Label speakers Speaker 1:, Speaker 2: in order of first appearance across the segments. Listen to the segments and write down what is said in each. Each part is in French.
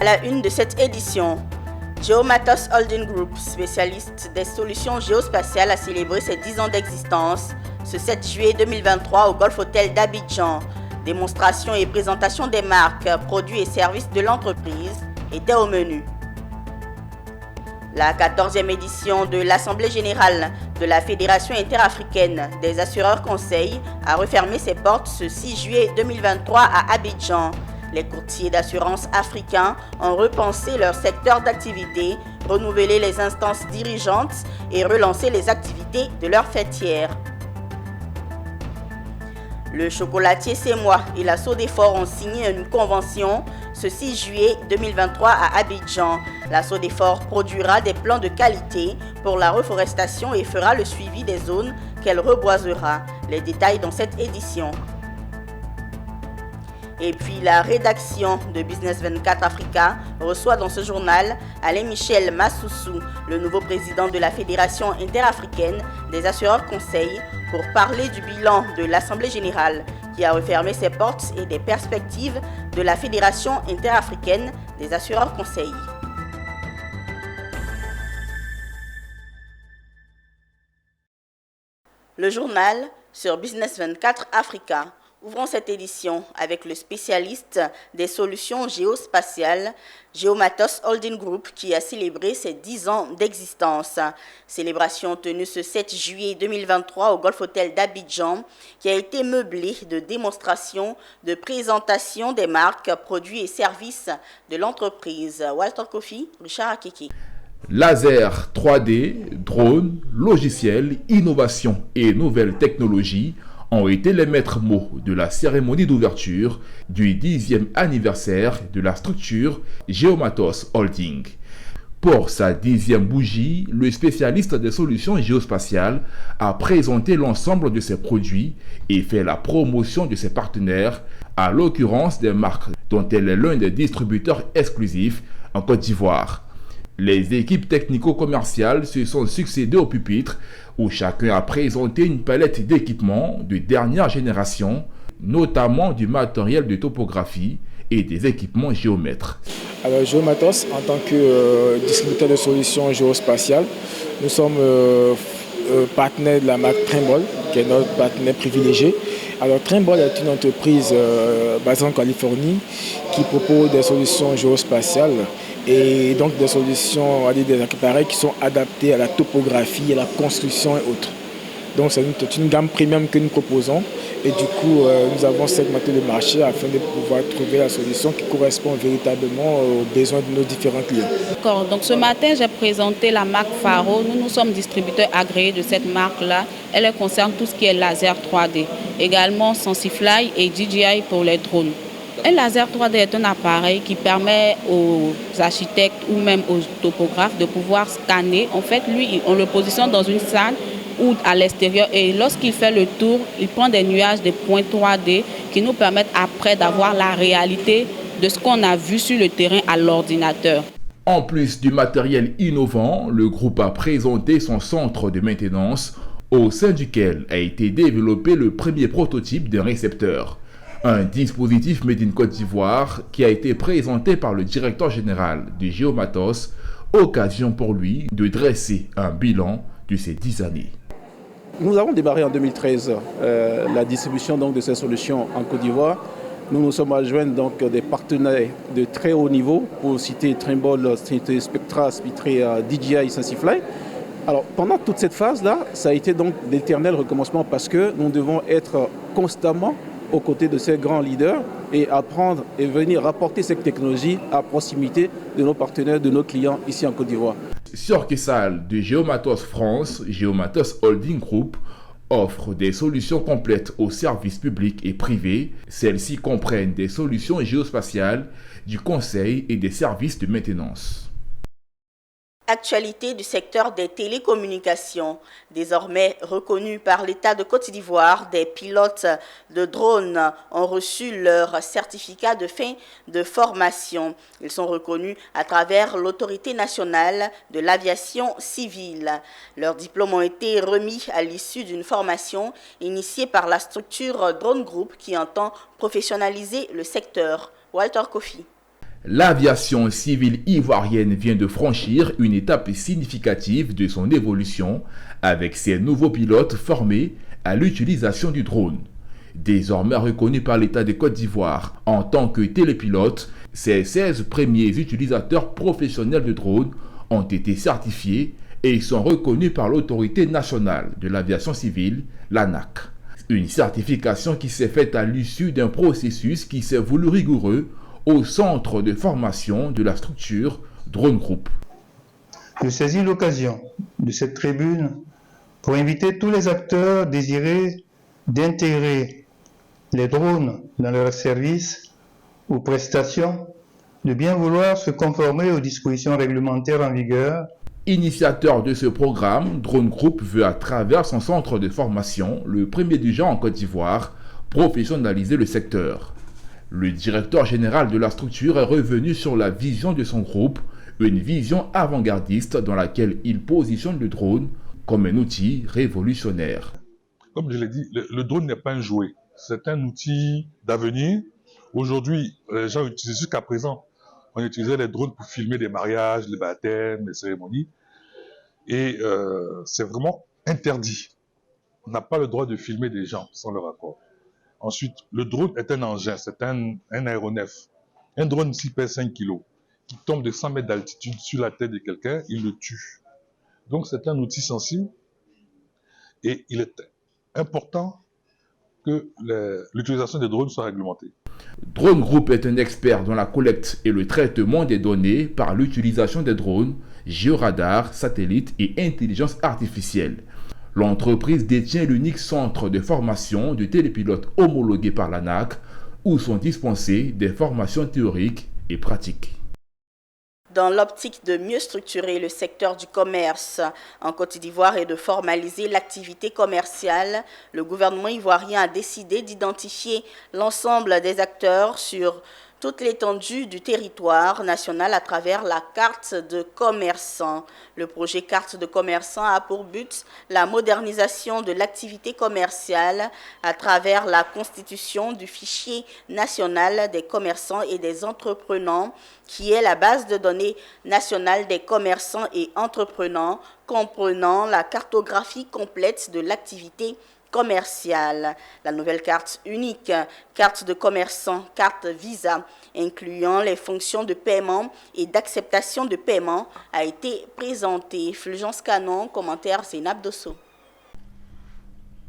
Speaker 1: À la une de cette édition, Geomatos Holding Group, spécialiste des solutions géospatiales, a célébré ses 10 ans d'existence ce 7 juillet 2023 au Golf Hotel d'Abidjan. Démonstration et présentation des marques, produits et services de l'entreprise étaient au menu. La 14e édition de l'Assemblée générale de la Fédération interafricaine des assureurs conseils a refermé ses portes ce 6 juillet 2023 à Abidjan. Les courtiers d'assurance africains ont repensé leur secteur d'activité, renouvelé les instances dirigeantes et relancé les activités de leurs fêtières. Le chocolatier C'est Moi et la Sodefort ont signé une convention ce 6 juillet 2023 à Abidjan. La Sodefort produira des plans de qualité pour la reforestation et fera le suivi des zones qu'elle reboisera. Les détails dans cette édition. Et puis la rédaction de Business 24 Africa reçoit dans ce journal Alain Michel Massoussou, le nouveau président de la Fédération interafricaine des assureurs conseils, pour parler du bilan de l'Assemblée générale qui a refermé ses portes et des perspectives de la Fédération interafricaine des assureurs conseils. Le journal sur Business 24 Africa. Ouvrons cette édition avec le spécialiste des solutions géospatiales, Geomatos Holding Group, qui a célébré ses 10 ans d'existence. Célébration tenue ce 7 juillet 2023 au Golf Hotel d'Abidjan, qui a été meublée de démonstrations, de présentations des marques, produits et services de l'entreprise. Walter Kofi, Richard Akiki.
Speaker 2: Laser 3D, drones, logiciels, innovation et nouvelles technologies ont été les maîtres mots de la cérémonie d'ouverture du 10e anniversaire de la structure Geomatos Holding. Pour sa 10e bougie, le spécialiste des solutions géospatiales a présenté l'ensemble de ses produits et fait la promotion de ses partenaires, à l'occurrence des marques dont elle est l'un des distributeurs exclusifs en Côte d'Ivoire. Les équipes technico-commerciales se sont succédées au pupitre où chacun a présenté une palette d'équipements de dernière génération, notamment du matériel de topographie et des équipements géomètres.
Speaker 3: Alors Geomatos, en tant que distributeur de solutions géospatiales, nous sommes partenaires de la marque Trimble, qui est notre partenaire privilégié. Alors Trimble est une entreprise basée en Californie qui propose des solutions géospatiales et donc des solutions, on va dire des appareils qui sont adaptés à la topographie, à la construction et autres. Donc c'est une gamme premium que nous proposons et du coup nous avons segmenté le marché afin de pouvoir trouver la solution qui correspond véritablement aux besoins de nos différents clients.
Speaker 4: D'accord, donc ce matin j'ai présenté la marque Faro. Nous sommes distributeurs agréés de cette marque-là. Elle concerne tout ce qui est laser 3D, également Sensifly et DJI pour les drones. Un laser 3D est un appareil qui permet aux architectes ou même aux topographes de pouvoir scanner. En fait, lui, on le positionne dans une salle ou à l'extérieur et lorsqu'il fait le tour, il prend des nuages, des points 3D qui nous permettent après d'avoir la réalité de ce qu'on a vu sur le terrain à l'ordinateur.
Speaker 2: En plus du matériel innovant, le groupe a présenté son centre de maintenance au sein duquel a été développé le premier prototype d'un récepteur. Un dispositif made in Côte d'Ivoire qui a été présenté par le directeur général de Geomatos, occasion pour lui de dresser un bilan de ces 10 années.
Speaker 5: Nous avons démarré en 2013 la distribution donc, de ces solutions en Côte d'Ivoire. Nous nous sommes adjoints donc des partenaires de très haut niveau, pour citer Trimble, Spectra, Spitré, DJI, Sensifly. Alors pendant toute cette phase-là, ça a été donc d'éternel recommencement parce que nous devons être constamment aux côtés de ces grands leaders et apprendre et venir apporter cette technologie à proximité de nos partenaires, de nos clients ici en Côte d'Ivoire.
Speaker 2: Succursale de Geomatos France, Geomatos Holding Group offre des solutions complètes aux services publics et privés. Celles-ci comprennent des solutions géospatiales, du conseil et des services de maintenance.
Speaker 1: Actualité du secteur des télécommunications. Désormais reconnus par l'État de Côte d'Ivoire, des pilotes de drones ont reçu leur certificat de fin de formation. Ils sont reconnus à travers l'Autorité nationale de l'aviation civile. Leurs diplômes ont été remis à l'issue d'une formation initiée par la structure Drone Group qui entend professionnaliser le secteur. Walter Kofi.
Speaker 2: L'aviation civile ivoirienne vient de franchir une étape significative de son évolution avec ses nouveaux pilotes formés à l'utilisation du drone. Désormais reconnu par l'État de Côte d'Ivoire en tant que télépilote, ces 16 premiers utilisateurs professionnels de drones ont été certifiés et sont reconnus par l'Autorité nationale de l'aviation civile, l'ANAC. Une certification qui s'est faite à l'issue d'un processus qui s'est voulu rigoureux au centre de formation de la structure Drone Group.
Speaker 6: Je saisis l'occasion de cette tribune pour inviter tous les acteurs désirés d'intégrer les drones dans leurs services ou prestations de bien vouloir se conformer aux dispositions réglementaires en vigueur.
Speaker 2: Initiateur de ce programme, Drone Group veut à travers son centre de formation, le premier du genre en Côte d'Ivoire, professionnaliser le secteur. Le directeur général de la structure est revenu sur la vision de son groupe, une vision avant-gardiste dans laquelle il positionne le drone comme un outil révolutionnaire.
Speaker 7: Comme je l'ai dit, le drone n'est pas un jouet, c'est un outil d'avenir. Aujourd'hui, les gens utilisent jusqu'à présent, on utilisait les drones pour filmer des mariages, les baptêmes, les cérémonies, et c'est vraiment interdit. On n'a pas le droit de filmer des gens sans leur accord. Ensuite, le drone est un engin, c'est un aéronef. Un drone s'il pèse 5 kg, qui tombe de 100 mètres d'altitude sur la tête de quelqu'un, il le tue. Donc c'est un outil sensible et il est important que l'utilisation des drones soit réglementée.
Speaker 2: Drone Group est un expert dans la collecte et le traitement des données par l'utilisation des drones, géoradars, satellites et intelligence artificielle. L'entreprise détient l'unique centre de formation de télépilotes homologué par l'ANAC où sont dispensées des formations théoriques et pratiques.
Speaker 1: Dans l'optique de mieux structurer le secteur du commerce en Côte d'Ivoire et de formaliser l'activité commerciale, le gouvernement ivoirien a décidé d'identifier l'ensemble des acteurs sur toute l'étendue du territoire national à travers la carte de commerçant. Le projet carte de commerçant a pour but la modernisation de l'activité commerciale à travers la constitution du fichier national des commerçants et des entrepreneurs, qui est la base de données nationale des commerçants et entrepreneurs, comprenant la cartographie complète de l'activité commerciale. La nouvelle carte unique, carte de commerçant, carte Visa, incluant les fonctions de paiement et d'acceptation de paiement, a été présentée. Fulgence Canon, commentaire Zénab Dosso.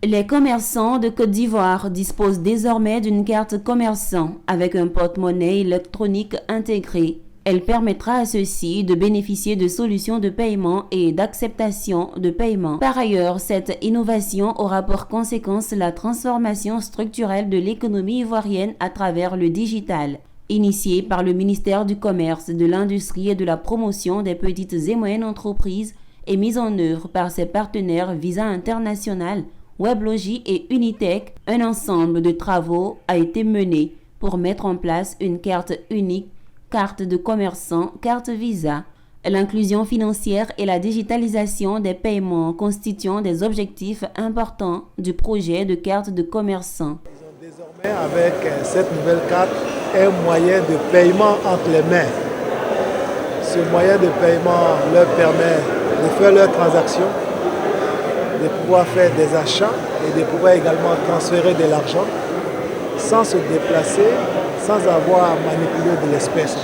Speaker 8: Les commerçants de Côte d'Ivoire disposent désormais d'une carte commerçant avec un porte-monnaie électronique intégré. Elle permettra à ceux-ci de bénéficier de solutions de paiement et d'acceptation de paiement. Par ailleurs, cette innovation aura pour conséquence la transformation structurelle de l'économie ivoirienne à travers le digital. Initiée par le ministère du Commerce, de l'Industrie et de la Promotion des petites et moyennes entreprises et mise en œuvre par ses partenaires Visa International, Weblogi et Unitech, un ensemble de travaux a été mené pour mettre en place une carte unique, carte de commerçant, carte Visa. L'inclusion financière et la digitalisation des paiements constituant des objectifs importants du projet de carte de commerçant.
Speaker 9: Désormais, avec cette nouvelle carte, un moyen de paiement entre les mains. Ce moyen de paiement leur permet de faire leurs transactions, de pouvoir faire des achats et de pouvoir également transférer de l'argent sans se déplacer, sans avoir à manipuler de l'espèce.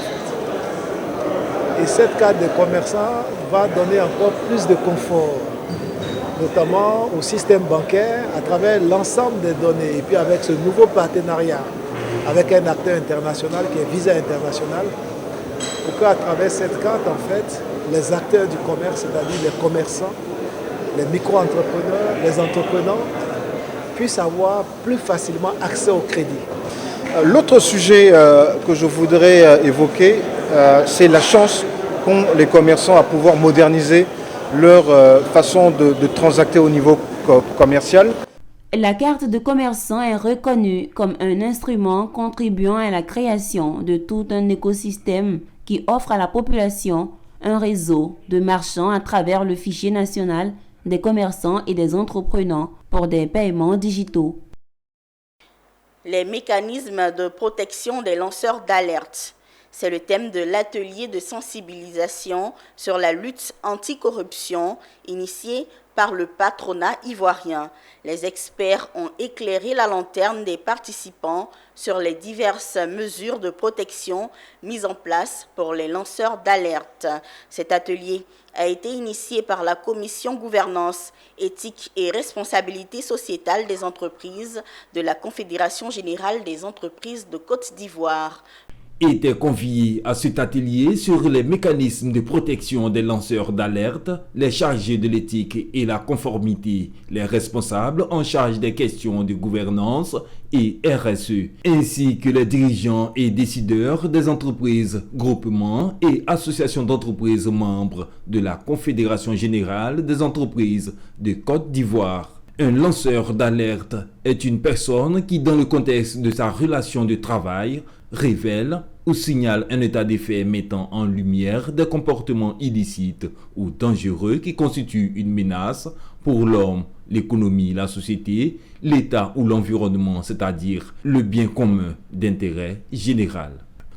Speaker 9: Et cette carte de commerçant va donner encore plus de confort, notamment au système bancaire à travers l'ensemble des données. Et puis avec ce nouveau partenariat avec un acteur international qui est Visa International, pour qu'à travers cette carte, en fait, les acteurs du commerce, c'est-à-dire les commerçants, les micro-entrepreneurs, les entrepreneurs, puissent avoir plus facilement accès au crédit.
Speaker 10: L'autre sujet que je voudrais évoquer, c'est la chance qu'ont les commerçants à pouvoir moderniser leur façon de transacter au niveau commercial.
Speaker 8: La carte de commerçant est reconnue comme un instrument contribuant à la création de tout un écosystème qui offre à la population un réseau de marchands à travers le fichier national des commerçants et des entrepreneurs pour des paiements digitaux.
Speaker 1: Les mécanismes de protection des lanceurs d'alerte. C'est le thème de l'atelier de sensibilisation sur la lutte anticorruption initié par le patronat ivoirien. Les experts ont éclairé la lanterne des participants sur les diverses mesures de protection mises en place pour les lanceurs d'alerte. Cet atelier a été initié par la Commission Gouvernance, Éthique et Responsabilité sociétale des entreprises de la Confédération générale des entreprises de Côte d'Ivoire.
Speaker 11: Étaient conviés à cet atelier sur les mécanismes de protection des lanceurs d'alerte, les chargés de l'éthique et la conformité, les responsables en charge des questions de gouvernance et RSE, ainsi que les dirigeants et décideurs des entreprises, groupements et associations d'entreprises membres de la Confédération générale des entreprises de Côte d'Ivoire. Un lanceur d'alerte est une personne qui, dans le contexte de sa relation de travail, révèle ou signale un état des faits mettant en lumière des comportements illicites ou dangereux qui constituent une menace pour l'homme, l'économie, la société, l'État ou l'environnement, c'est-à-dire le bien commun d'intérêt général.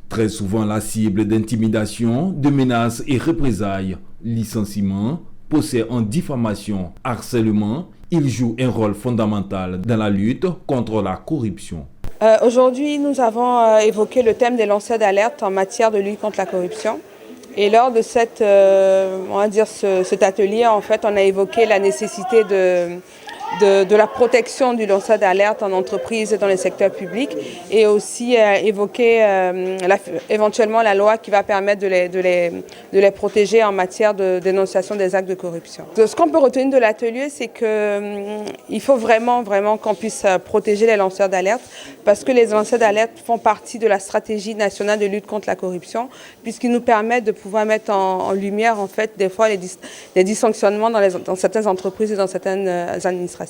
Speaker 11: Très souvent la cible d'intimidation, de menaces et représailles, licenciement, procès en diffamation, harcèlement, il joue un rôle fondamental dans la lutte contre la corruption.
Speaker 12: Aujourd'hui, nous avons évoqué le thème des lanceurs d'alerte en matière de lutte contre la corruption. Et lors de cet atelier, en fait, on a évoqué la nécessité de la protection du lanceur d'alerte en entreprise et dans le secteur public, et aussi évoquer éventuellement la loi qui va permettre de les protéger en matière de dénonciation des actes de corruption. Ce qu'on peut retenir de l'atelier, c'est qu'il faut vraiment qu'on puisse protéger les lanceurs d'alerte, parce que les lanceurs d'alerte font partie de la stratégie nationale de lutte contre la corruption, puisqu'ils nous permettent de pouvoir mettre en lumière, en fait, des fois les dysfonctionnements dans certaines entreprises et dans certaines administrations.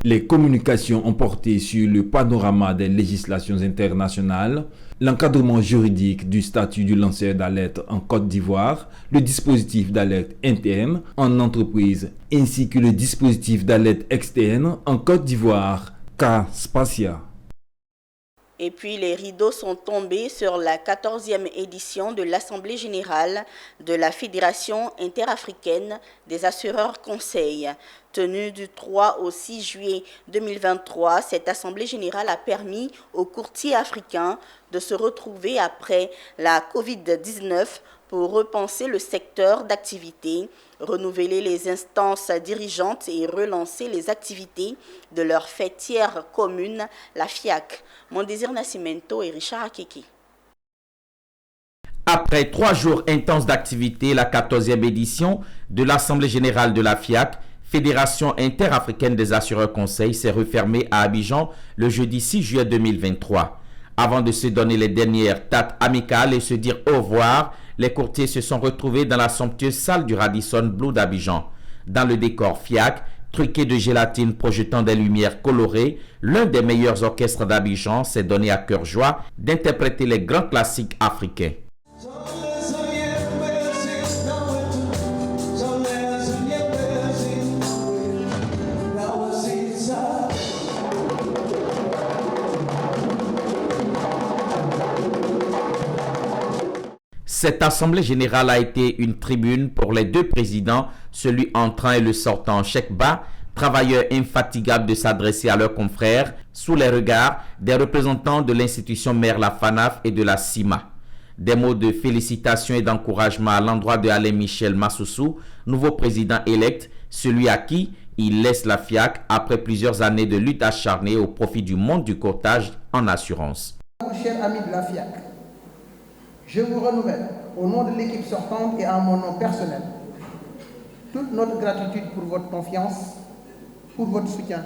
Speaker 11: Les communications ont porté sur le panorama des législations internationales, l'encadrement juridique du statut du lanceur d'alerte en Côte d'Ivoire, le dispositif d'alerte interne en entreprise, ainsi que le dispositif d'alerte externe en Côte d'Ivoire, cas Spacia.
Speaker 1: Et puis les rideaux sont tombés sur la 14e édition de l'Assemblée générale de la Fédération interafricaine des assureurs conseils. Tenue du 3 au 6 juillet 2023, cette Assemblée générale a permis aux courtiers africains de se retrouver après la Covid-19 pour repenser le secteur d'activité, renouveler les instances dirigeantes et relancer les activités de leur fêtière commune, la FIAC. Mondésir Nascimento et Richard Akeke.
Speaker 13: Après 3 jours intenses d'activité, la 14e édition de l'Assemblée générale de la FIAC, Fédération interafricaine des assureurs conseils, s'est refermée à Abidjan le jeudi 6 juillet 2023. Avant de se donner les dernières dates amicales et se dire au revoir, les courtiers se sont retrouvés dans la somptueuse salle du Radisson Blu d'Abidjan. Dans le décor FIAC, truqué de gélatine projetant des lumières colorées, l'un des meilleurs orchestres d'Abidjan s'est donné à cœur joie d'interpréter les grands classiques africains. Cette assemblée générale a été une tribune pour les deux présidents, celui entrant et le sortant, Cheikh Ba, travailleurs infatigables de s'adresser à leurs confrères sous les regards des représentants de l'institution mère la FANAF et de la CIMA. Des mots de félicitations et d'encouragement à l'endroit de Alain Michel Massoussou, nouveau président élect, celui à qui il laisse la FIAC après plusieurs années de lutte acharnée au profit du monde du courtage en assurance.
Speaker 14: Chers amis de la FIAC, je vous renouvelle, au nom de l'équipe sortante et à mon nom personnel, toute notre gratitude pour votre confiance, pour votre soutien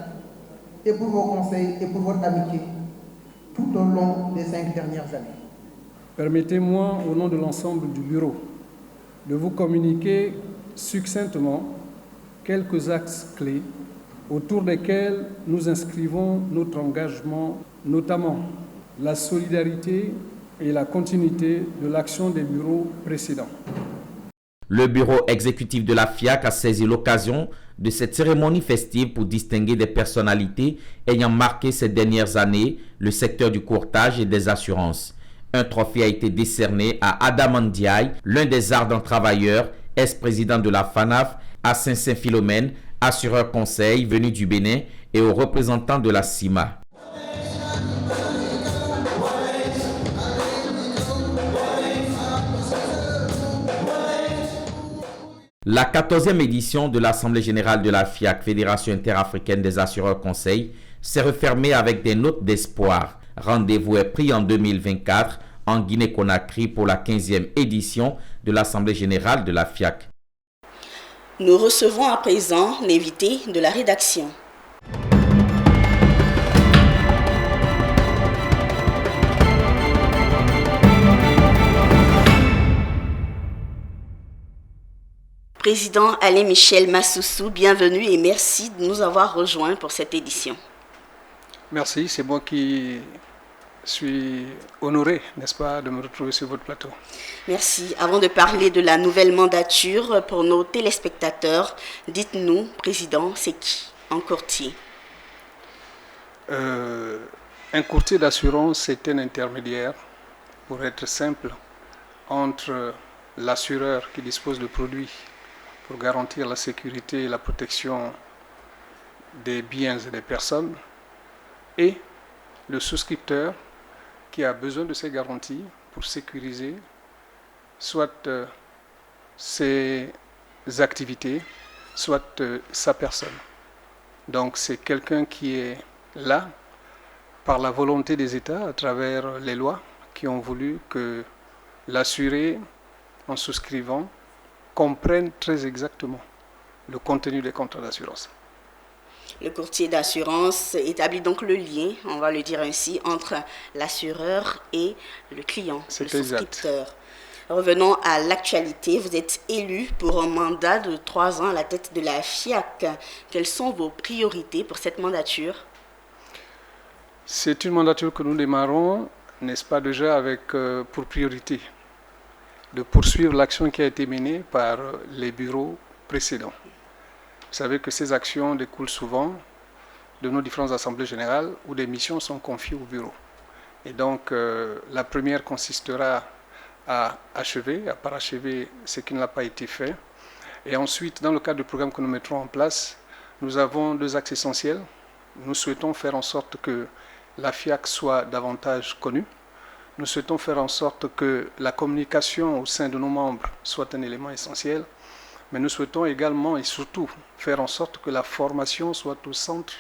Speaker 14: et pour vos conseils et pour votre amitié tout au long des 5 dernières années.
Speaker 15: Permettez-moi, au nom de l'ensemble du bureau, de vous communiquer succinctement quelques axes clés autour desquels nous inscrivons notre engagement, notamment la solidarité et la continuité de l'action des bureaux précédents.
Speaker 13: Le bureau exécutif de la FIAC a saisi l'occasion de cette cérémonie festive pour distinguer des personnalités ayant marqué ces dernières années le secteur du courtage et des assurances. Un trophée a été décerné à Adam Ndiaye, l'un des ardents travailleurs, ex-président de la FANAF, à Saint-Philomène, assureur conseil venu du Bénin, et aux représentants de la CIMA. La 14e édition de l'Assemblée générale de la FIAC, Fédération interafricaine des assureurs conseils, s'est refermée avec des notes d'espoir. Rendez-vous est pris en 2024 en Guinée-Conakry pour la 15e édition de l'Assemblée générale de la FIAC.
Speaker 1: Nous recevons à présent l'invité de la rédaction. Président Alain-Michel Massoussou, bienvenue et merci de nous avoir rejoints pour cette édition.
Speaker 15: Merci, c'est moi qui suis honoré, n'est-ce pas, de me retrouver sur votre plateau.
Speaker 1: Merci. Avant de parler de la nouvelle mandature pour nos téléspectateurs, dites-nous, Président, c'est qui un courtier?
Speaker 15: Un courtier d'assurance, c'est un intermédiaire, pour être simple, entre l'assureur qui dispose de produits pour garantir la sécurité et la protection des biens et des personnes, et le souscripteur qui a besoin de ces garanties pour sécuriser soit ses activités, soit sa personne. Donc c'est quelqu'un qui est là par la volonté des États à travers les lois qui ont voulu que l'assuré, en souscrivant, comprenne très exactement le contenu des contrats d'assurance.
Speaker 1: Le courtier d'assurance établit donc le lien, on va le dire ainsi, entre l'assureur et le client, le souscripteur. Exact. Revenons à l'actualité. Vous êtes élu pour un mandat de 3 ans à la tête de la FIAC. Quelles sont vos priorités pour cette mandature?
Speaker 15: C'est une mandature que nous démarrons, n'est-ce pas, déjà avec pour priorité de poursuivre l'action qui a été menée par les bureaux précédents. Vous savez que ces actions découlent souvent de nos différentes assemblées générales où des missions sont confiées au bureau. Et donc, la première consistera à achever, à parachever ce qui n'a pas été fait. Et ensuite, dans le cadre du programme que nous mettrons en place, nous avons 2 axes essentiels. Nous souhaitons faire en sorte que la FIAC soit davantage connue. Nous souhaitons faire en sorte que la communication au sein de nos membres soit un élément essentiel. Mais nous souhaitons également et surtout faire en sorte que la formation soit au centre,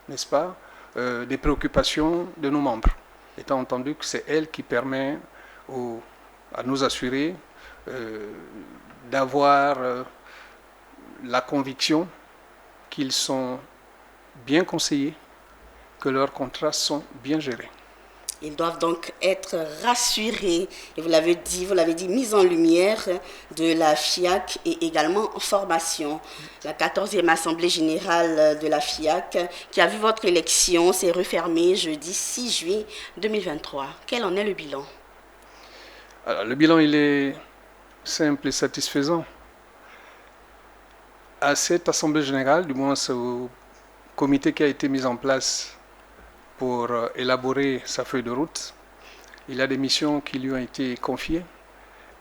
Speaker 15: n'est-ce pas, des préoccupations de nos membres. Étant entendu que c'est elle qui permet à nos assurés d'avoir la conviction qu'ils sont bien conseillés, que leurs contrats sont bien gérés.
Speaker 1: Ils doivent donc être rassurés. Et vous l'avez dit, mise en lumière de la FIAC et également en formation. La 14e Assemblée générale de la FIAC, qui a vu votre élection, s'est refermée jeudi 6 juillet 2023. Quel en est le bilan?
Speaker 15: Alors, le bilan, il est simple et satisfaisant. À cette Assemblée générale, du moins au comité qui a été mis en place pour élaborer sa feuille de route, il y a des missions qui lui ont été confiées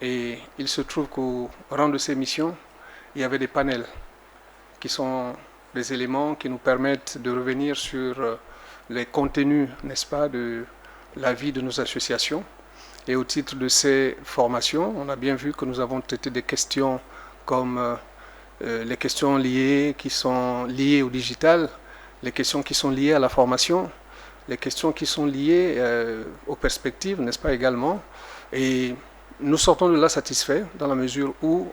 Speaker 15: et il se trouve qu'au rang de ces missions, il y avait des panels qui sont des éléments qui nous permettent de revenir sur les contenus, n'est-ce pas, de la vie de nos associations. Et au titre de ces formations, on a bien vu que nous avons traité des questions comme les questions qui sont liées au digital, les questions qui sont liées à la formation, les questions qui sont liées aux perspectives, n'est-ce pas, également. Et nous sortons de là satisfaits dans la mesure où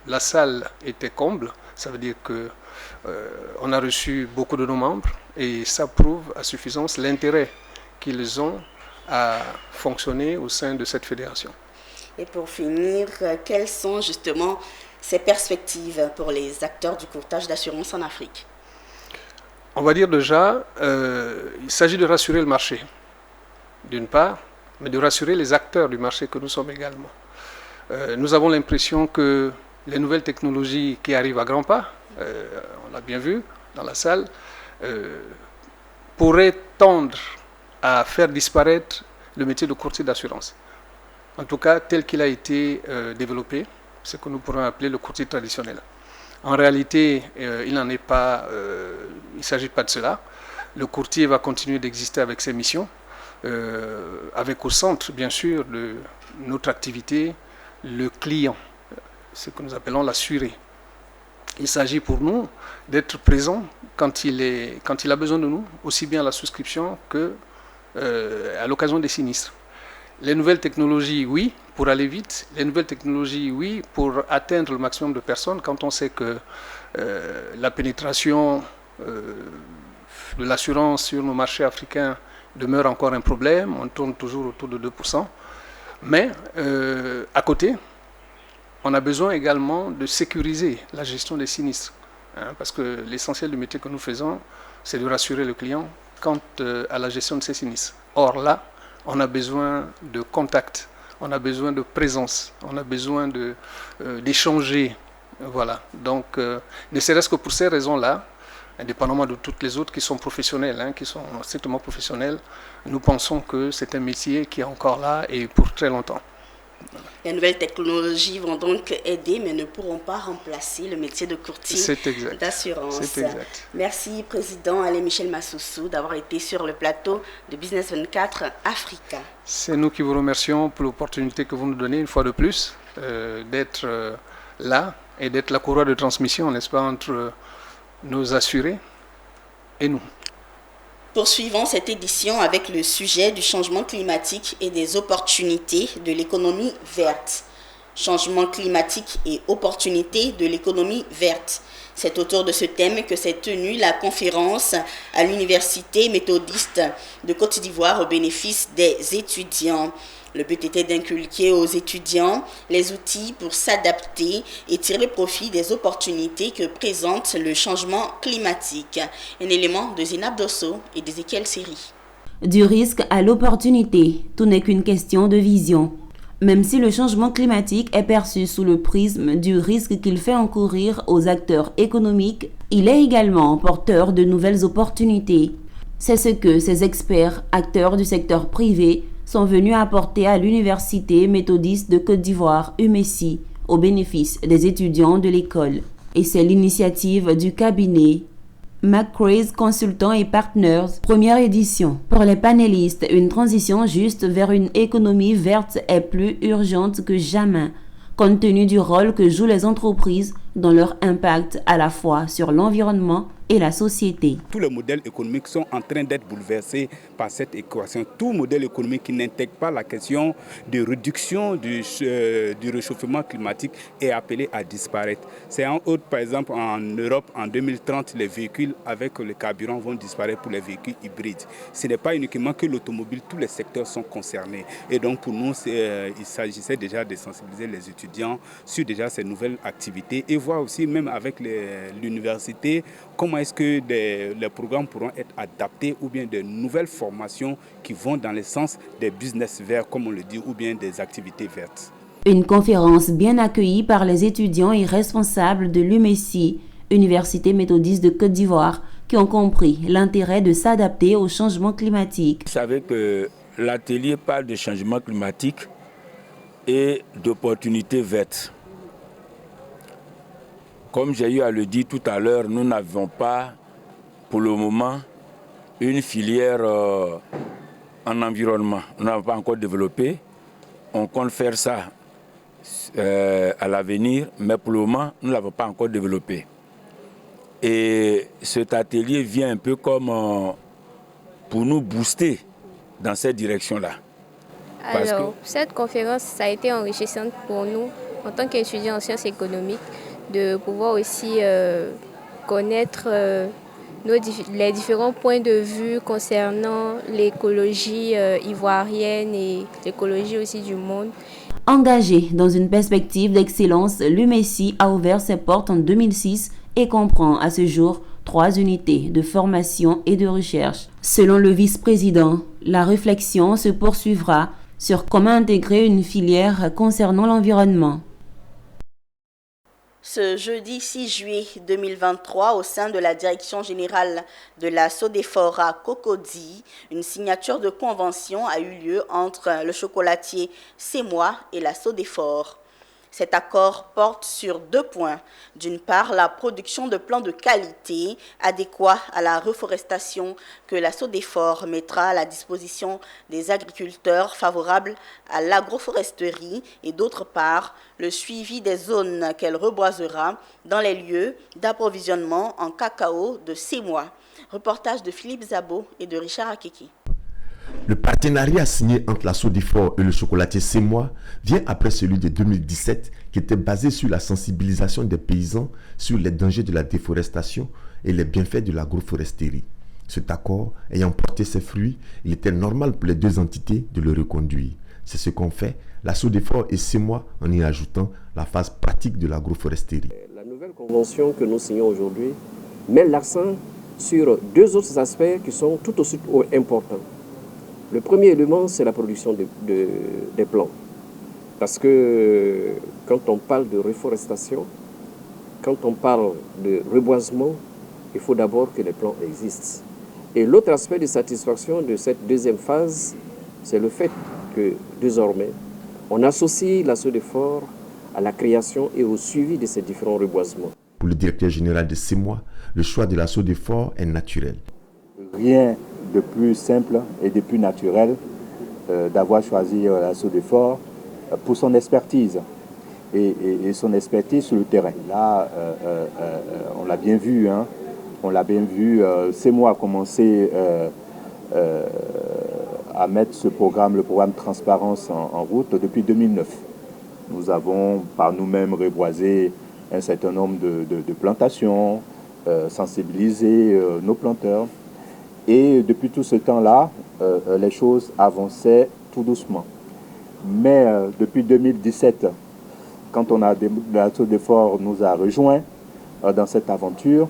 Speaker 15: la salle était comble. Ça veut dire qu'on a reçu beaucoup de nos membres et ça prouve à suffisance l'intérêt qu'ils ont à fonctionner au sein de cette fédération.
Speaker 1: Et pour finir, quelles sont justement ces perspectives pour les acteurs du courtage d'assurance en Afrique?
Speaker 15: On va dire déjà, il s'agit de rassurer le marché, d'une part, mais de rassurer les acteurs du marché que nous sommes également. Nous avons l'impression que les nouvelles technologies qui arrivent à grands pas, on l'a bien vu dans la salle, pourraient tendre à faire disparaître le métier de courtier d'assurance. en tout cas tel qu'il a été développé, ce que nous pourrions appeler le courtier traditionnel. En réalité, il n'en est pas, il ne s'agit pas de cela. Le courtier va continuer d'exister avec ses missions, avec au centre, bien sûr, de notre activité, le client, ce que nous appelons l'assuré. Il s'agit pour nous d'être présent quand il a besoin de nous, aussi bien à la souscription que à l'occasion des sinistres. Les nouvelles technologies, oui, pour aller vite. Les nouvelles technologies, oui, pour atteindre le maximum de personnes. Quand on sait que la pénétration de l'assurance sur nos marchés africains demeure encore un problème, on tourne toujours autour de 2%. Mais à côté, on a besoin également de sécuriser la gestion des sinistres. Parce que l'essentiel du métier que nous faisons, c'est de rassurer le client quant à la gestion de ces sinistres. Or là, on a besoin de contact, on a besoin de présence, on a besoin d'échanger. Voilà. Donc, ne serait-ce que pour ces raisons-là, indépendamment de toutes les autres qui sont professionnelles, qui sont strictement professionnelles, nous pensons que c'est un métier qui est encore là et pour très longtemps.
Speaker 1: Les nouvelles technologies vont donc aider, mais ne pourront pas remplacer le métier de courtier d'assurance.
Speaker 15: C'est exact.
Speaker 1: Merci, Président Alain-Michel Massousou, d'avoir été sur le plateau de Business 24 Africa.
Speaker 15: C'est nous qui vous remercions pour l'opportunité que vous nous donnez une fois de plus d'être là et d'être la courroie de transmission, n'est-ce pas, entre nos assurés et nous.
Speaker 1: Poursuivons cette édition avec le sujet du changement climatique et des opportunités de l'économie verte. Changement climatique et opportunités de l'économie verte. C'est autour de ce thème que s'est tenue la conférence à l'Université méthodiste de Côte d'Ivoire au bénéfice des étudiants. Le but était d'inculquer aux étudiants les outils pour s'adapter et tirer profit des opportunités que présente le changement climatique. Un élément de Zinab Dosso et d'Ezekiel Seri.
Speaker 8: Du risque à l'opportunité, tout n'est qu'une question de vision. Même si le changement climatique est perçu sous le prisme du risque qu'il fait encourir aux acteurs économiques, il est également porteur de nouvelles opportunités. C'est ce que ces experts, acteurs du secteur privé, sont venus apporter à l'Université méthodiste de Côte d'Ivoire, UMESI, au bénéfice des étudiants de l'école. Et c'est l'initiative du cabinet McCrae's Consultants et Partners, première édition. Pour les panélistes, une transition juste vers une économie verte est plus urgente que jamais, compte tenu du rôle que jouent les entreprises dans leur impact à la fois sur l'environnement et la société.
Speaker 16: Tous les modèles économiques sont en train d'être bouleversés par cette équation. Tout modèle économique qui n'intègre pas la question de réduction du réchauffement climatique est appelé à disparaître. C'est en haut, par exemple, en Europe, en 2030, les véhicules avec le carburant vont disparaître pour les véhicules hybrides. Ce n'est pas uniquement que l'automobile, tous les secteurs sont concernés. Et donc pour nous, il s'agissait déjà de sensibiliser les étudiants sur déjà ces nouvelles activités et voir aussi, même avec l'université, comment est-ce que les programmes pourront être adaptés ou bien de nouvelles formations qui vont dans le sens des business verts, comme on le dit, ou bien des activités vertes.
Speaker 8: Une conférence bien accueillie par les étudiants et responsables de l'UMESI, Université méthodiste de Côte d'Ivoire, qui ont compris l'intérêt de s'adapter au changement climatique.
Speaker 17: Vous savez que l'atelier parle de changement climatique et d'opportunités vertes. Comme j'ai eu à le dire tout à l'heure, nous n'avons pas pour le moment une filière en environnement. Nous n'avons pas encore développé. On compte faire ça à l'avenir, mais pour le moment, nous ne l'avons pas encore développé. Et cet atelier vient un peu comme pour nous booster dans cette direction-là.
Speaker 18: Alors, cette conférence, ça a été enrichissante pour nous, en tant qu'étudiants en sciences économiques, de pouvoir aussi connaître les différents points de vue concernant l'écologie ivoirienne et l'écologie aussi du monde.
Speaker 8: Engagé dans une perspective d'excellence, l'UMESI a ouvert ses portes en 2006 et comprend à ce jour 3 unités de formation et de recherche. Selon le vice-président, la réflexion se poursuivra sur comment intégrer une filière concernant l'environnement.
Speaker 1: Ce jeudi 6 juillet 2023, au sein de la direction générale de la Sodefort à Cocody, une signature de convention a eu lieu entre le chocolatier Semois et la Sodefort. Cet accord porte sur 2 points. D'une part, la production de plants de qualité adéquats à la reforestation que la Sodefort mettra à la disposition des agriculteurs favorables à l'agroforesterie et d'autre part, le suivi des zones qu'elle reboisera dans les lieux d'approvisionnement en cacao de Semois. Reportage de Philippe Zabo et de Richard Akeki.
Speaker 19: Le partenariat signé entre la Sodefort et le chocolatier Semois vient après celui de 2017 qui était basé sur la sensibilisation des paysans sur les dangers de la déforestation et les bienfaits de l'agroforesterie. Cet accord ayant porté ses fruits, il était normal pour les 2 entités de le reconduire. C'est ce qu'ont fait la Sodefort et Semois en y ajoutant la phase pratique de l'agroforesterie.
Speaker 20: La nouvelle convention que nous signons aujourd'hui met l'accent sur 2 autres aspects qui sont tout aussi importants. Le premier élément, c'est la production des plants. Parce que quand on parle de reforestation, quand on parle de reboisement, il faut d'abord que les plants existent. Et l'autre aspect de satisfaction de cette deuxième phase, c'est le fait que désormais, on associe la Sodefort à la création et au suivi de ces différents reboisements.
Speaker 19: Pour le directeur général de Semois, le choix de la Sodefort est naturel.
Speaker 21: Rien de plus simple et de plus naturel d'avoir choisi la Sodefort pour son expertise et son expertise sur le terrain. Là, on l'a bien vu, hein, Semois a commencé à mettre ce programme, le programme Transparence en route depuis 2009. Nous avons par nous-mêmes reboisé un certain nombre de plantations, sensibilisé nos planteurs. Et depuis tout ce temps-là, les choses avançaient tout doucement. Mais depuis 2017, quand la Sodefort nous a rejoints dans cette aventure,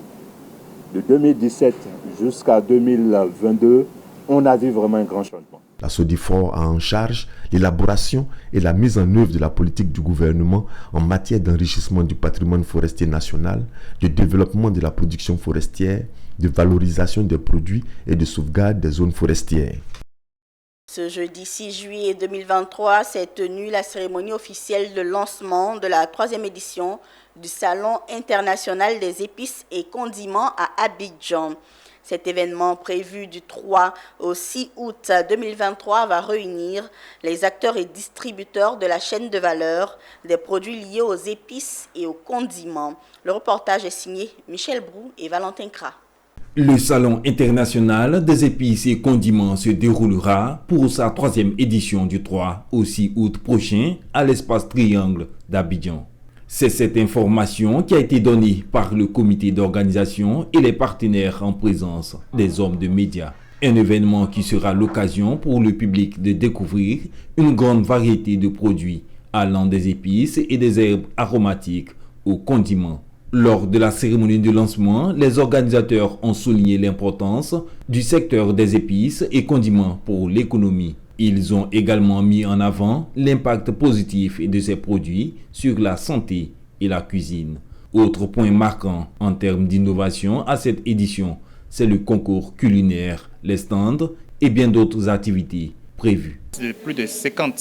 Speaker 21: de 2017 jusqu'à 2022, on a vu vraiment un grand changement.
Speaker 19: La Sodefort a en charge l'élaboration et la mise en œuvre de la politique du gouvernement en matière d'enrichissement du patrimoine forestier national, de développement de la production forestière, de valorisation des produits et de sauvegarde des zones forestières.
Speaker 1: Ce jeudi 6 juillet 2023 s'est tenue la cérémonie officielle de lancement de la 3e édition du Salon international des épices et condiments à Abidjan. Cet événement prévu du 3 au 6 août 2023 va réunir les acteurs et distributeurs de la chaîne de valeur des produits liés aux épices et aux condiments. Le reportage est signé Michel Brou et Valentin Kra.
Speaker 11: Le Salon international des épices et condiments se déroulera pour sa 3e édition du 3 au 6 août prochain à l'espace Triangle d'Abidjan. C'est cette information qui a été donnée par le comité d'organisation et les partenaires en présence des hommes de médias. Un événement qui sera l'occasion pour le public de découvrir une grande variété de produits allant des épices et des herbes aromatiques aux condiments. Lors de la cérémonie de lancement, les organisateurs ont souligné l'importance du secteur des épices et condiments pour l'économie. Ils ont également mis en avant l'impact positif de ces produits sur la santé et la cuisine. Autre point marquant en termes d'innovation à cette édition, c'est le concours culinaire, les stands et bien d'autres activités prévues.
Speaker 22: Plus de 50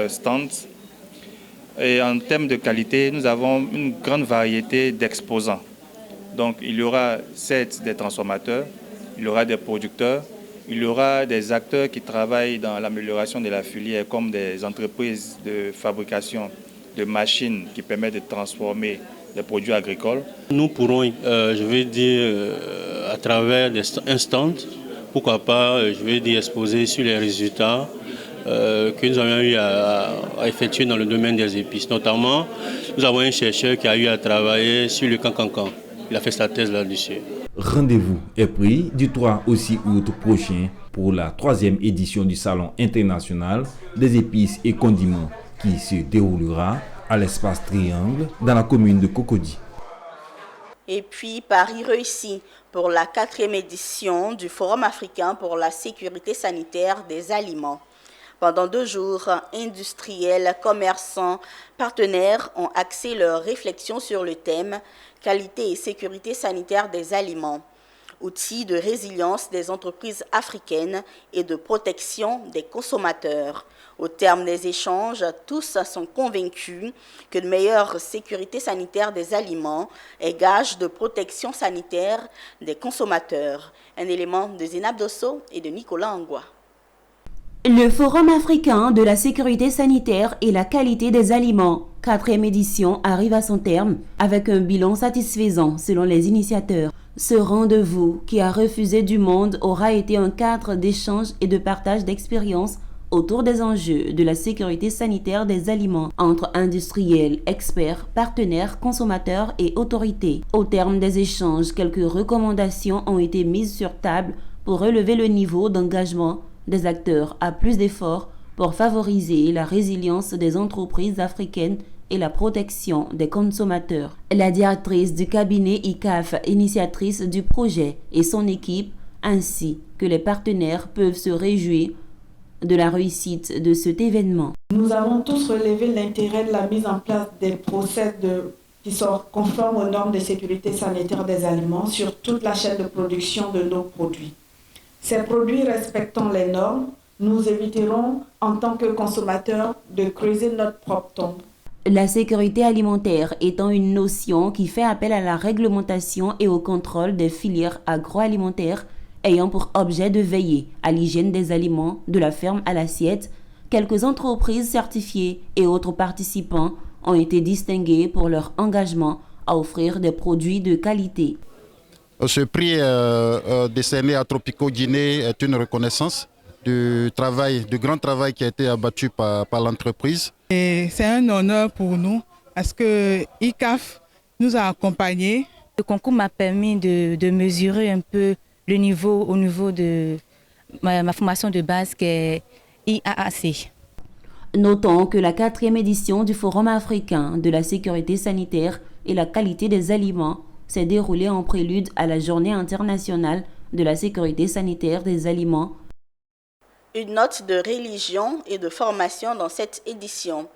Speaker 22: stands. Et en termes de qualité, nous avons une grande variété d'exposants. Donc il y aura des transformateurs, il y aura des producteurs, il y aura des acteurs qui travaillent dans l'amélioration de la filière, comme des entreprises de fabrication de machines qui permettent de transformer des produits agricoles.
Speaker 23: Nous pourrons, à travers un stand, pourquoi pas, exposer sur les résultats que nous avons eu à effectuer dans le domaine des épices. Notamment, nous avons un chercheur qui a eu à travailler sur le cancancan. Il a fait sa thèse là-dessus.
Speaker 11: Rendez-vous est pris du 3 au 6 août prochain pour la 3e édition du Salon international des épices et condiments qui se déroulera à l'espace Triangle dans la commune de Cocody.
Speaker 1: Et puis, Paris réussit pour la 4e édition du Forum africain pour la sécurité sanitaire des aliments. Pendant 2 jours, industriels, commerçants, partenaires ont axé leurs réflexions sur le thème « Qualité et sécurité sanitaire des aliments », outil de résilience des entreprises africaines et de protection des consommateurs. Au terme des échanges, tous sont convaincus que une meilleure sécurité sanitaire des aliments est gage de protection sanitaire des consommateurs. Un élément de Zinab Dosso et de Nicolas Angwa.
Speaker 8: Le Forum africain de la sécurité sanitaire et la qualité des aliments, 4e édition, arrive à son terme avec un bilan satisfaisant selon les initiateurs. Ce rendez-vous, qui a refusé du monde, aura été un cadre d'échange et de partage d'expériences autour des enjeux de la sécurité sanitaire des aliments entre industriels, experts, partenaires, consommateurs et autorités. Au terme des échanges, quelques recommandations ont été mises sur table pour relever le niveau d'engagement des acteurs à plus d'efforts pour favoriser la résilience des entreprises africaines et la protection des consommateurs. La directrice du cabinet ICAF, initiatrice du projet, et son équipe, ainsi que les partenaires, peuvent se réjouir de la réussite de cet événement.
Speaker 3: Nous avons tous relevé l'intérêt de la mise en place des process qui sont conformes aux normes de sécurité sanitaire des aliments sur toute la chaîne de production de nos produits. Ces produits respectant les normes, nous éviterons en tant que consommateurs de creuser notre propre tombe.
Speaker 8: La sécurité alimentaire étant une notion qui fait appel à la réglementation et au contrôle des filières agroalimentaires ayant pour objet de veiller à l'hygiène des aliments de la ferme à l'assiette, quelques entreprises certifiées et autres participants ont été distingués pour leur engagement à offrir des produits de qualité.
Speaker 4: Ce prix décerné à Tropico Guinée est une reconnaissance du grand travail qui a été abattu par l'entreprise.
Speaker 5: C'est un honneur pour nous parce que ICAF nous a accompagnés.
Speaker 24: Le concours m'a permis de mesurer un peu le niveau au niveau de ma formation de base qui est IAAC.
Speaker 8: Notons que la 4e édition du Forum africain de la sécurité sanitaire et la qualité des aliments s'est déroulée en prélude à la Journée internationale de la sécurité sanitaire des aliments.
Speaker 1: Une note de religion et de formation dans cette édition.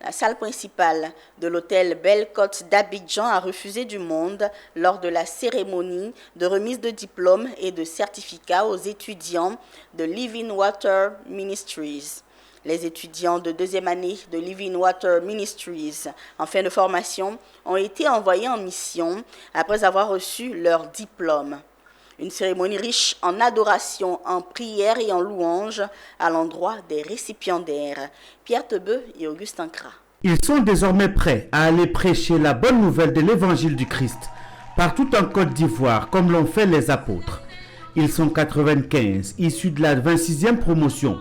Speaker 1: La salle principale de l'hôtel Belle Côte d'Abidjan a refusé du monde lors de la cérémonie de remise de diplômes et de certificats aux étudiants de Living Water Ministries. Les étudiants de 2e année de Living Water Ministries en fin de formation ont été envoyés en mission après avoir reçu leur diplôme. Une cérémonie riche en adoration, en prière et en louange à l'endroit des récipiendaires. Pierre Tebeu et Augustin Kra.
Speaker 25: Ils sont désormais prêts à aller prêcher la bonne nouvelle de l'évangile du Christ partout en Côte d'Ivoire, comme l'ont fait les apôtres. Ils sont 95, issus de la 26e promotion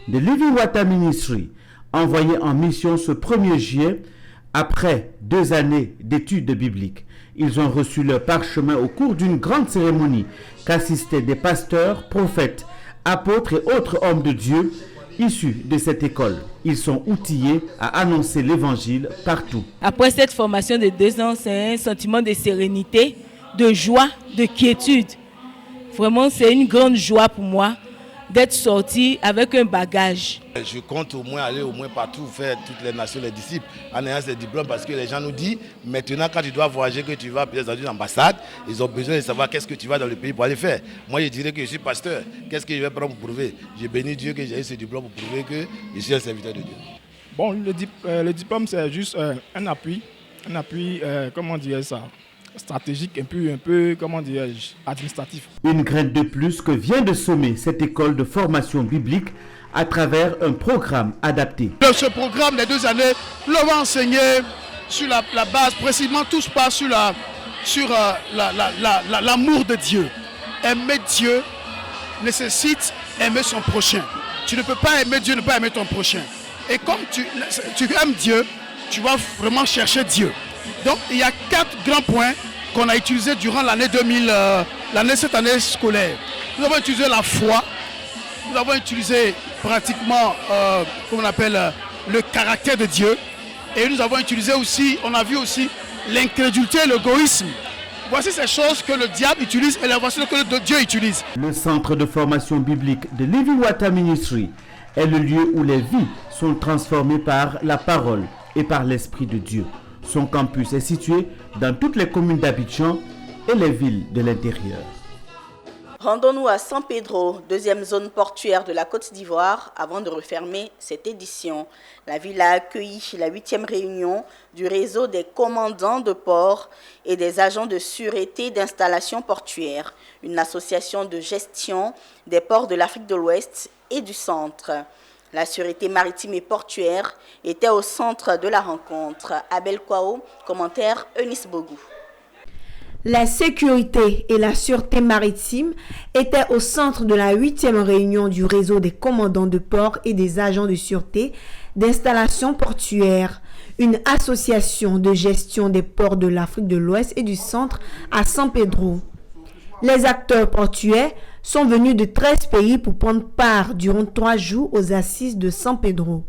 Speaker 25: de Living Water Ministry, envoyés en mission ce 1er juillet après 2 années d'études bibliques. Ils ont reçu leur parchemin au cours d'une grande cérémonie qu'assistaient des pasteurs, prophètes, apôtres et autres hommes de Dieu issus de cette école. Ils sont outillés à annoncer l'évangile partout.
Speaker 26: Après cette formation de 2 ans, c'est un sentiment de sérénité, de joie, de quiétude. Vraiment, c'est une grande joie pour moi d'être sorti avec un bagage.
Speaker 27: Je compte au moins aller partout, faire toutes les nations, les disciples, en ayant ces diplômes, parce que les gens nous disent, maintenant quand tu dois voyager, que tu vas peut-être dans une ambassade, ils ont besoin de savoir qu'est-ce que tu vas dans le pays pour aller faire. Moi je dirais que je suis pasteur, qu'est-ce que je vais prendre pour prouver? J'ai béni Dieu que j'ai eu ce diplôme pour prouver que je suis un serviteur de Dieu.
Speaker 28: Bon, le diplôme c'est juste un appui, comment dire ça, stratégique et puis un peu, comment dirais-je, administratif.
Speaker 25: Une graine de plus que vient de semer cette école de formation biblique à travers un programme adapté.
Speaker 29: Ce programme des 2 années, l'on va enseigner sur la base, précisément tout se passe sur l'amour de Dieu. Aimer Dieu nécessite aimer son prochain. Tu ne peux pas aimer Dieu, ne pas aimer ton prochain. Et comme tu aimes Dieu, tu vas vraiment chercher Dieu. Donc il y a 4 grands points qu'on a utilisés durant cette année scolaire. Nous avons utilisé la foi, nous avons utilisé pratiquement le caractère de Dieu, et nous avons utilisé aussi, on a vu aussi l'incrédulité et l'égoïsme. Voici ces choses que le diable utilise et voici ce que Dieu utilise.
Speaker 25: Le centre de formation biblique de Living Water Ministry est le lieu où les vies sont transformées par la parole et par l'Esprit de Dieu. Son campus est situé dans toutes les communes d'Abidjan et les villes de l'intérieur.
Speaker 1: Rendons-nous à San Pedro, deuxième zone portuaire de la Côte d'Ivoire, avant de refermer cette édition. La ville a accueilli la 8e réunion du réseau des commandants de port et des agents de sûreté d'installation portuaire, une association de gestion des ports de l'Afrique de l'Ouest et du Centre. La sûreté maritime et portuaire était au centre de la rencontre. Abel Kwao, commentaire Eunice Bogou.
Speaker 2: La sécurité et la sûreté maritime étaient au centre de la 8e réunion du réseau des commandants de port et des agents de sûreté d'installation portuaire, une association de gestion des ports de l'Afrique de l'Ouest et du Centre à San Pedro. Les acteurs portuaires sont venus de 13 pays pour prendre part durant 3 jours aux assises de San Pedro.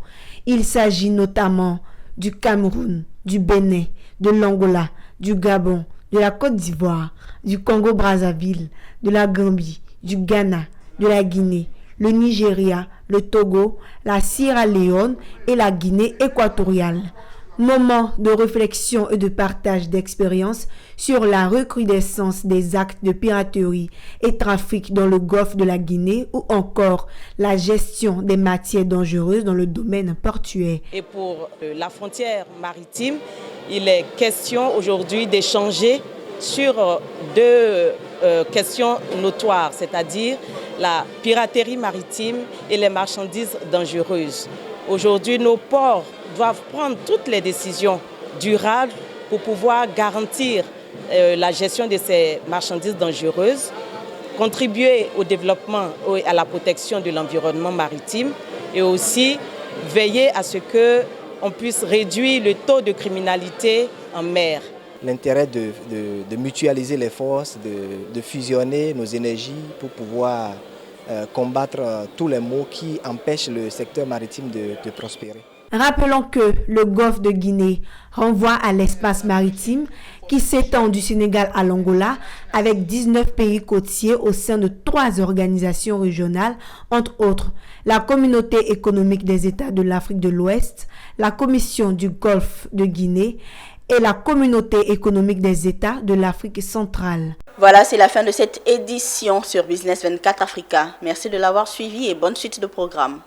Speaker 2: Il s'agit notamment du Cameroun, du Bénin, de l'Angola, du Gabon, de la Côte d'Ivoire, du Congo-Brazzaville, de la Gambie, du Ghana, de la Guinée, le Nigeria, le Togo, la Sierra Leone et la Guinée équatoriale. Moment de réflexion et de partage d'expériences sur la recrudescence des actes de piraterie et trafic dans le golfe de la Guinée ou encore la gestion des matières dangereuses dans le domaine portuaire.
Speaker 6: Et pour la frontière maritime, il est question aujourd'hui d'échanger sur 2 questions notoires, c'est-à-dire la piraterie maritime et les marchandises dangereuses. Aujourd'hui, nos ports doivent prendre toutes les décisions durables pour pouvoir garantir la gestion de ces marchandises dangereuses, contribuer au développement et à la protection de l'environnement maritime et aussi veiller à ce qu'on puisse réduire le taux de criminalité en mer.
Speaker 7: L'intérêt de mutualiser les forces, de fusionner nos énergies pour pouvoir combattre tous les maux qui empêchent le secteur maritime de prospérer.
Speaker 2: Rappelons que le golfe de Guinée renvoie à l'espace maritime qui s'étend du Sénégal à l'Angola avec 19 pays côtiers au sein de 3 organisations régionales, entre autres la Communauté économique des États de l'Afrique de l'Ouest, la Commission du Golfe de Guinée et la Communauté économique des États de l'Afrique centrale.
Speaker 1: Voilà, c'est la fin de cette édition sur Business 24 Africa. Merci de l'avoir suivi et bonne suite de programme.